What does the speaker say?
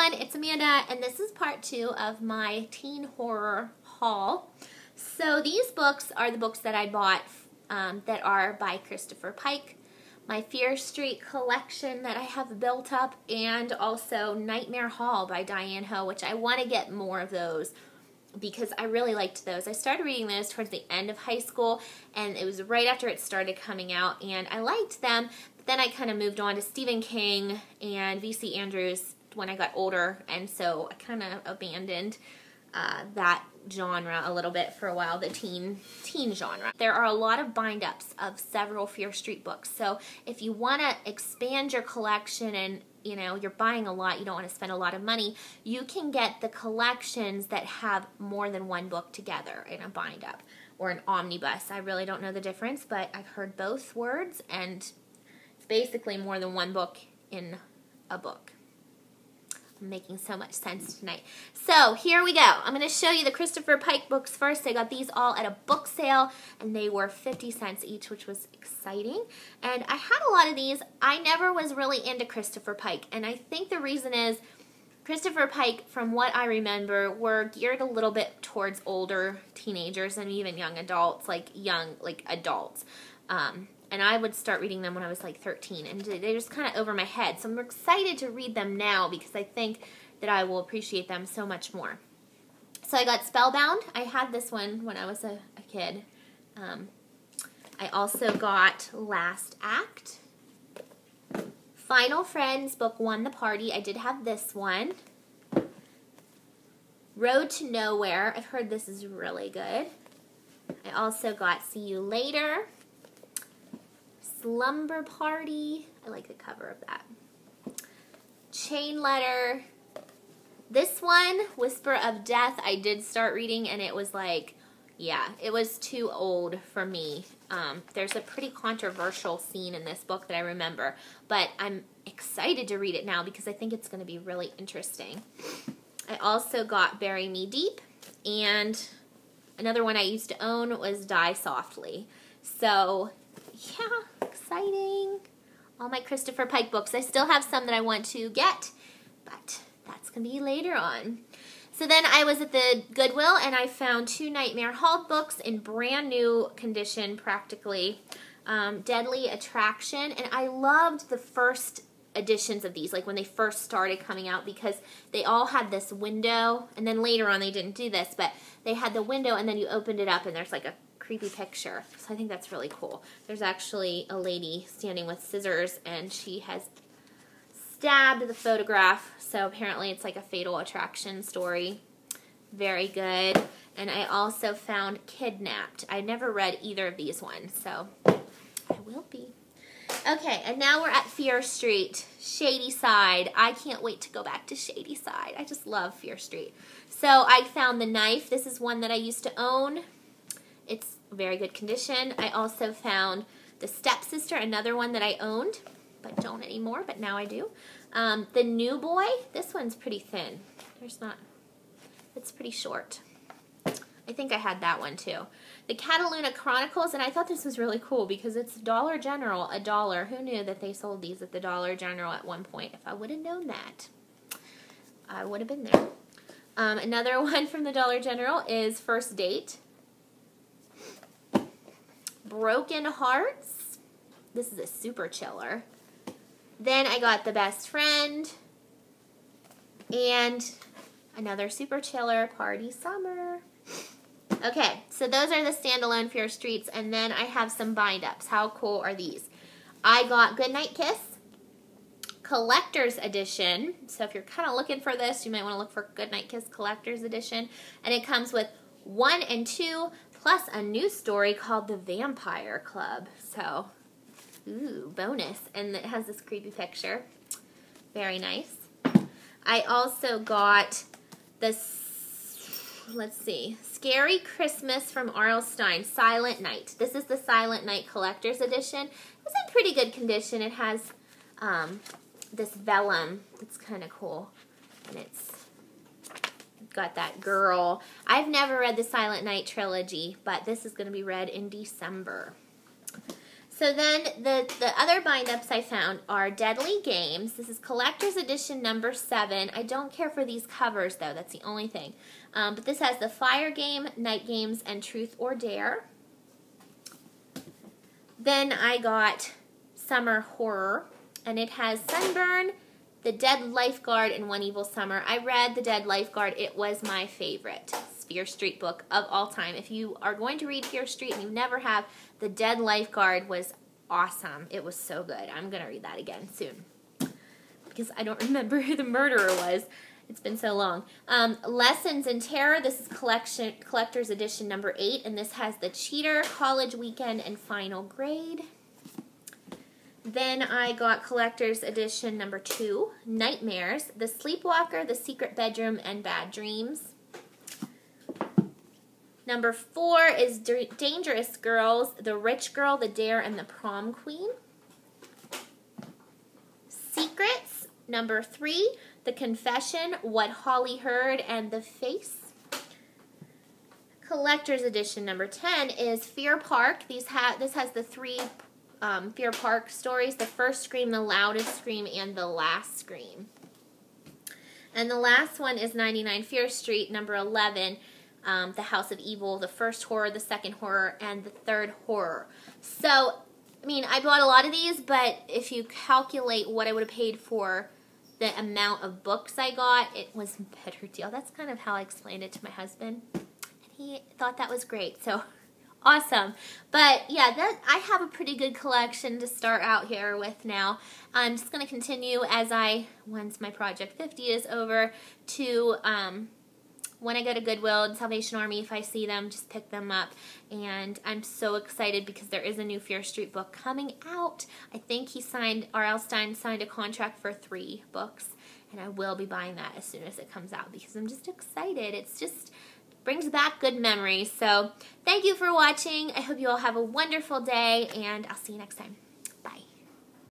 everyone, it's Amanda, and this is part 2 of my teen horror haul. So these books are the books that I bought that are by Christopher Pike, my Fear Street collection that I have built up, and also Nightmare Hall by Diane Ho, which I want to get more of those because I really liked those. I started reading those towards the end of high school, and it was right after it started coming out, and I liked them. But then I kind of moved on to Stephen King and V.C. Andrews when I got older, and so I kind of abandoned that genre a little bit for a while, the teen genre. There are a lot of bind-ups of several Fear Street books, so if you want to expand your collection and you're buying a lot, you don't want to spend a lot of money, you can get the collections that have more than one book together in a bind-up or an omnibus. I really don't know the difference, but I've heard both words, and it's basically more than one book in a book. I'm making so much sense tonight. So here we go. I'm going to show you the Christopher Pike books first. I got these all at a book sale, and they were 50 cents each, which was exciting. And I had a lot of these. I never was really into Christopher Pike, and I think the reason is Christopher Pike, from what I remember, were geared a little bit towards older teenagers and even young adults, like adults. And I would start reading them when I was like 13, and they're just kind of over my head. So I'm excited to read them now because I think that I will appreciate them so much more. So I got Spellbound. I had this one when I was a kid. I also got Last Act. Final Friends, Book 1, The Party. I did have this one. Road to Nowhere. I've heard this is really good. I also got See You Later. Slumber Party. I like the cover of that. Chain Letter. This one, Whisper of Death, I did start reading, and it was like, yeah, it was too old for me. There's a pretty controversial scene in this book that I remember, but I'm excited to read it now because I think it's going to be really interesting. I also got Bury Me Deep, and another one I used to own was Die Softly. So, yeah, exciting. All my Christopher Pike books. I still have some that I want to get, but that's going to be later on. So then I was at the Goodwill, and I found 2 Nightmare Hall books in brand new condition, practically. Deadly Attraction, and I loved the first editions of these, like when they first started coming out, because they all had this window, and then later on they didn't do this, but they had the window, and then you opened it up, and there's like a creepy picture. So I think that's really cool. There's actually a lady standing with scissors, and she has stabbed the photograph. So apparently it's like a fatal attraction story. Very good. And I also found Kidnapped. I never read either of these ones, so I will be. Okay, and now we're at Fear Street, Shadyside. I can't wait to go back to Shadyside. I just love Fear Street. So I found The Knife. This is one that I used to own. It's very good condition. I also found The Stepsister, another one that I owned, but don't anymore, but now I do. The New Boy, this one's pretty thin. It's pretty short. I think I had that one too. The Cataluna Chronicles, and I thought this was really cool because it's Dollar General, $1. Who knew that they sold these at the Dollar General at one point? If I would have known that, I would have been there. Another one from the Dollar General is First Date. Broken Hearts. This is a super chiller. Then I got The Best Friend. And another super chiller, Party Summer. Okay, so those are the standalone Fear Streets, and then I have some bind-ups. How cool are these? I got Goodnight Kiss, Collector's Edition. So if you're kind of looking for this, you might want to look for Goodnight Kiss Collector's Edition. And it comes with 1 and 2, plus a new story called The Vampire Club. So, ooh, bonus. And it has this creepy picture. Very nice. I also got this, let's see, Scary Christmas from R.L. Stine, Silent Night. This is the Silent Night Collector's Edition. It's in pretty good condition. It has this vellum. It's kind of cool. And it's got that girl. I've never read the Silent Night trilogy, but this is going to be read in December. So then the other bind-ups I found are Deadly Games. This is Collector's Edition number 7. I don't care for these covers, though. That's the only thing. But this has the Fire Game, Night Games, and Truth or Dare. Then I got Summer Horror, and it has Sunburn, The Dead Lifeguard, and One Evil Summer. I read The Dead Lifeguard. It was my favorite Fear Street book of all time. If you are going to read Fear Street and you never have, The Dead Lifeguard was awesome. It was so good. I'm going to read that again soon because I don't remember who the murderer was. It's been so long. Lessons in Terror. This is Collector's Edition number 8, and this has The Cheater, College Weekend, and Final Grade. Then I got Collector's Edition number 2, Nightmares, The Sleepwalker, The Secret Bedroom, and Bad Dreams. Number 4 is Dangerous Girls, The Rich Girl, The Dare, and The Prom Queen. Secrets, number 3, The Confession, What Holly Heard, and The Face. Collector's Edition number 10 is Fear Park. This has the 3 Fear Park stories, The First Scream, The Loudest Scream, and The Last Scream. And the last one is 99 Fear Street, number 11, The House of Evil, the first horror, the second horror, and the third horror. So, I mean, I bought a lot of these, but if you calculate what I would have paid for the amount of books I got, it was a better deal. That's kind of how I explained it to my husband. And he thought that was great, so awesome. But yeah, I have a pretty good collection to start out here with now. I'm just going to continue once my Project 50 is over, to when I go to Goodwill and Salvation Army, if I see them, just pick them up. And I'm so excited because there is a new Fear Street book coming out. I think R.L. Stine signed a contract for 3 books, and I will be buying that as soon as it comes out because I'm just excited. It's just brings back good memories. So thank you for watching. I hope you all have a wonderful day, and I'll see you next time.